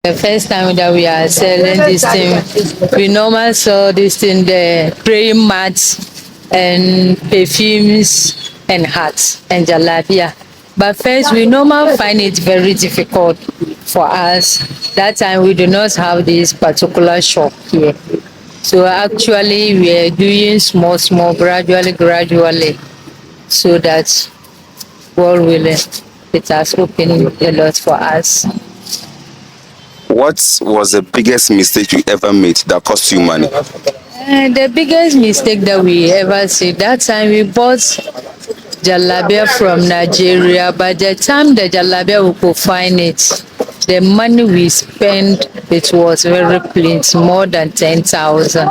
The first time that we are selling this thing, we normally sell this thing, the praying mats and perfumes and hats and jalabia. But first, we normally find it very difficult for us. That time, we do not have this particular shop here. So actually, we are doing small, small, gradually, so that God willing, it has opened a lot for us. What was the biggest mistake you ever made that cost you money? The biggest mistake that we ever see, that time we bought jalabia from Nigeria. By the time the jalabia we could find it, the money we spent, it was very plenty, more than 10,000,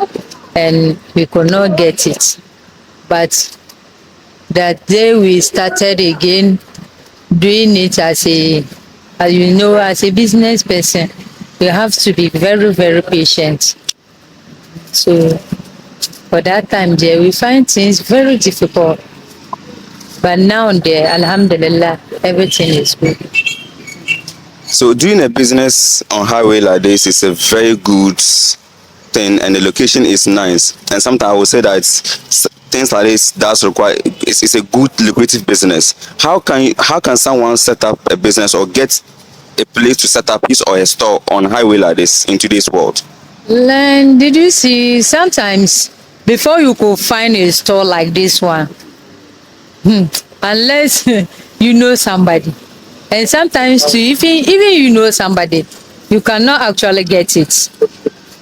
and we could not get it. But that day we started again doing it as you know, as a business person, you have to be very, very patient. So for that time there, we find things very difficult. But now there, Alhamdulillah, everything is good. So doing a business on highway like this is a very good thing, and the location is nice. And sometimes I would say that things like this does require it's a good lucrative business. How can someone set up a business or get a place to set up his or a store on highway like this in today's world? Len, did you see sometimes before you could find a store like this one, unless you know somebody, and sometimes too, even you know somebody, you cannot actually get it.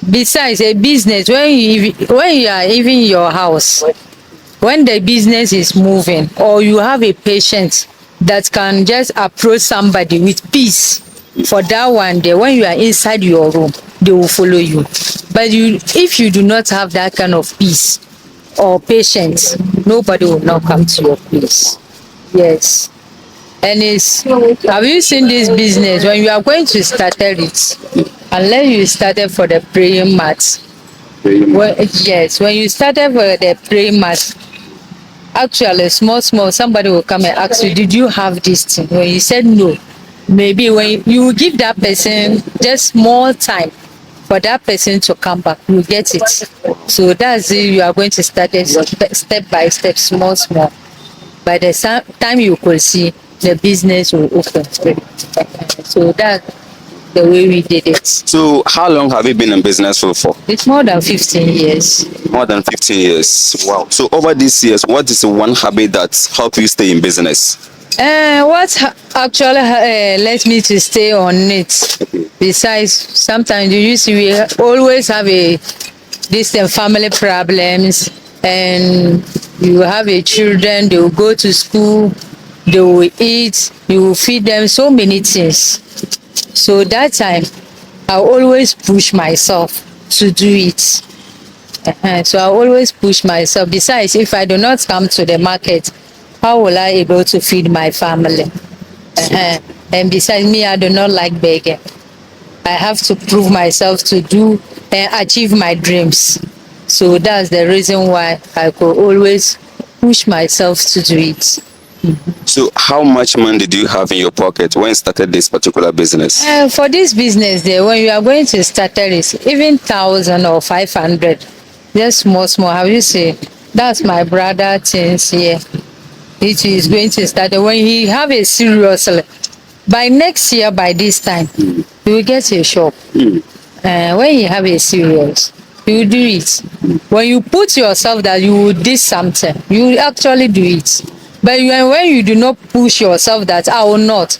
Besides a business, when you are even in your house, when the business is moving, or you have a patient that can just approach somebody with peace, for that one day, when you are inside your room, they will follow you. But if you do not have that kind of peace or patience, nobody will not come to your place. Yes. And have you seen this business? When you are going to start it, unless you started for the praying mat, yes, when you started for the praying mat, actually small, somebody will come and ask you, did you have this thing? When you said no, maybe when you give that person just more time for that person to come back, you get it. So that's it. You are going to start it step by step, small. By the time you could see, the business will open. So that's the way we did it. So how long have you been in business for? It's more than 15 years. More than 15 years. Wow. So over these years, what is the one habit that helped you stay in business? Actually lets me to stay on it. Besides, sometimes you see we always have this family problems, and you have a children, they will go to school, they will eat, you will feed them so many things. So that time I always push myself to do it. So I always push myself. Besides, if I do not come to the market, how will I able to feed my family? And besides me, I do not like begging. I have to prove myself to do and achieve my dreams. So that's the reason why I could always push myself to do it. So how much money did you have in your pocket when you started this particular business? For this business there, when you are going to start it, even 1,000 or 500, just small. Have you seen? That's my brother things here. It is going to start when he have a serious. By next year, by this time, he will get a shop. When you have a serious, you will do it. When you put yourself that you will do something, you will actually do it. But when you do not push yourself that I will not,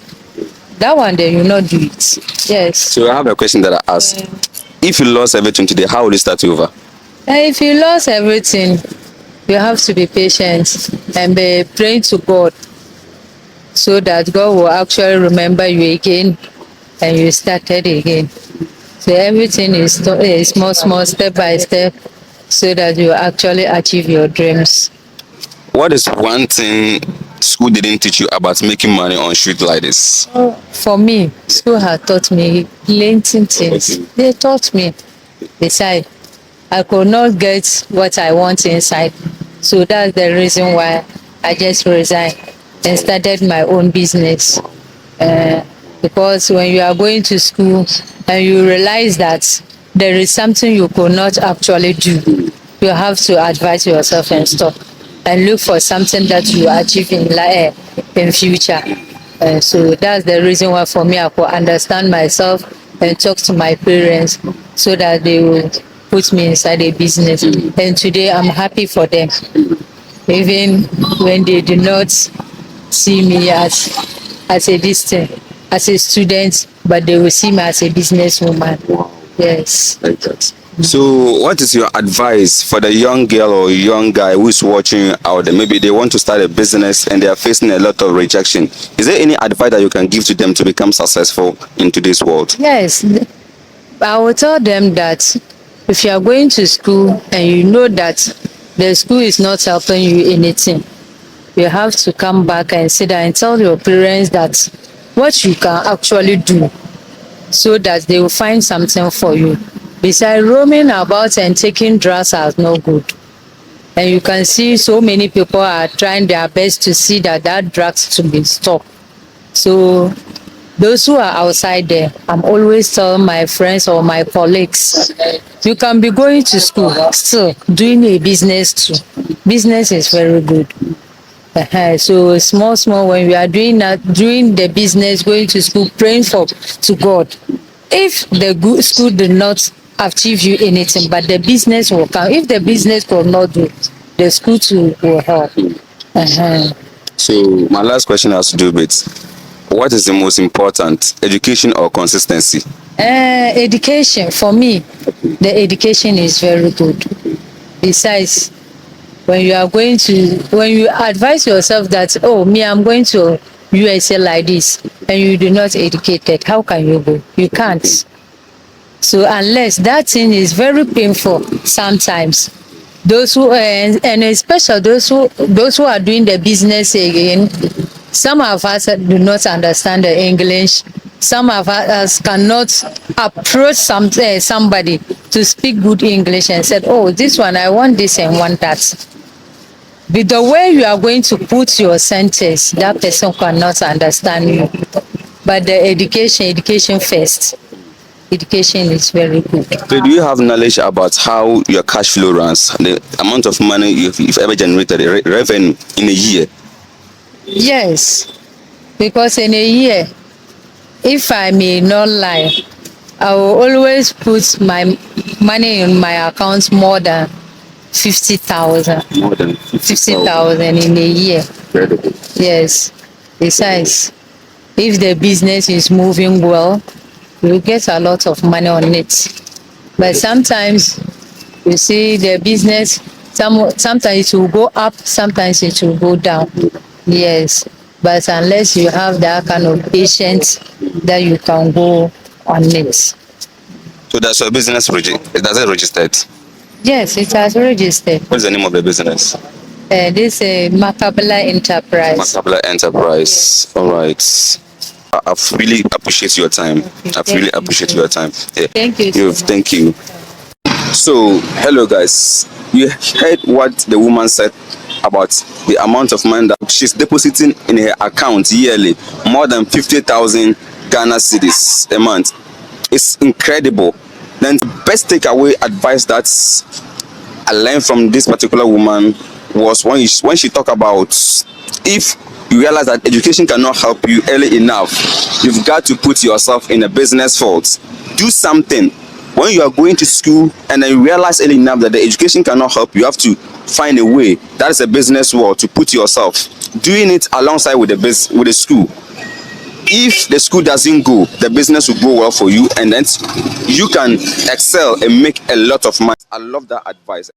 that one then you will not do it. Yes. So I have a question that I asked. If you lost everything today, how will you start over? If you lost everything, you have to be patient and be praying to God, so that God will actually remember you again and you started again. So everything is small, step by step, so that you actually achieve your dreams. What is one thing school didn't teach you about making money on street like this? For me, school has taught me plenty things. They taught me. Besides, I could not get what I want inside. So that's the reason why I just resigned and started my own business. because when you are going to school and you realize that there is something you could not actually do, you have to advise yourself and stop and look for something that you achieve in future. So that's the reason why for me I could understand myself and talk to my parents so that they will put me inside a business. And today I'm happy for them, even when they do not see me as a distant, as a student, but they will see me as a businesswoman. Yes. Like that. So, what is your advice for the young girl or young guy who is watching out there? Maybe they want to start a business and they are facing a lot of rejection. Is there any advice that you can give to them to become successful in today's world? Yes, I will tell them that if you are going to school and you know that the school is not helping you anything, you have to come back and sit down and tell your parents that what you can actually do so that they will find something for you. Besides, roaming about and taking drugs are no good. And you can see so many people are trying their best to see that drugs to be stopped. So those who are outside there, I'm always telling my friends or my colleagues, you can be going to school, still doing a business too. Business is very good. So small, when we are doing the business, going to school, praying to God. If the good school did not achieve you anything, but the business will come. If the business will not do, the school too will help. So, my last question has to do with what is the most important, education or consistency? Education, for me, the education is very good. Besides, when you advise yourself that, oh, me, I'm going to USA like this, and you do not educate it, how can you go? You can't. So unless that thing is very painful sometimes, those who and especially those who are doing the business again, some of us do not understand the English. Some of us cannot approach somebody to speak good English and said, oh, this one, I want this and want that. With the way you are going to put your sentence, that person cannot understand you. But the education first. Education is very good. So do you have knowledge about how your cash flow runs, the amount of money you've ever generated, revenue in a year? Yes, because in a year, if I may not lie, I will always put my money in my account more than 50,000. More than 50,000 in a year. Incredible. Yes. Besides, if the business is moving well, you get a lot of money on it. But sometimes you see the business, sometimes it will go up, sometimes it will go down. Yes. But unless you have that kind of patience, that you can go on it. So that's your business does it registered? Yes, it has registered. What's the name of the business? This is Makabala Enterprise. Makabala Enterprise. All right. I've really appreciate your time. I've really appreciate your time. Yeah. Thank you. Thank you. So, hello guys. You heard what the woman said about the amount of money that she's depositing in her account yearly, more than 50,000 Ghana cedis a month. It's incredible. Then the best takeaway advice that I learned from this particular woman was when she talked about, if you realize that education cannot help you early enough, you've got to put yourself in a business field. Do something. When you are going to school and then you realize early enough that the education cannot help you, have to find a way. That is a business world to put yourself. Doing it alongside with the school. If the school doesn't go, the business will go well for you, and then you can excel and make a lot of money. I love that advice.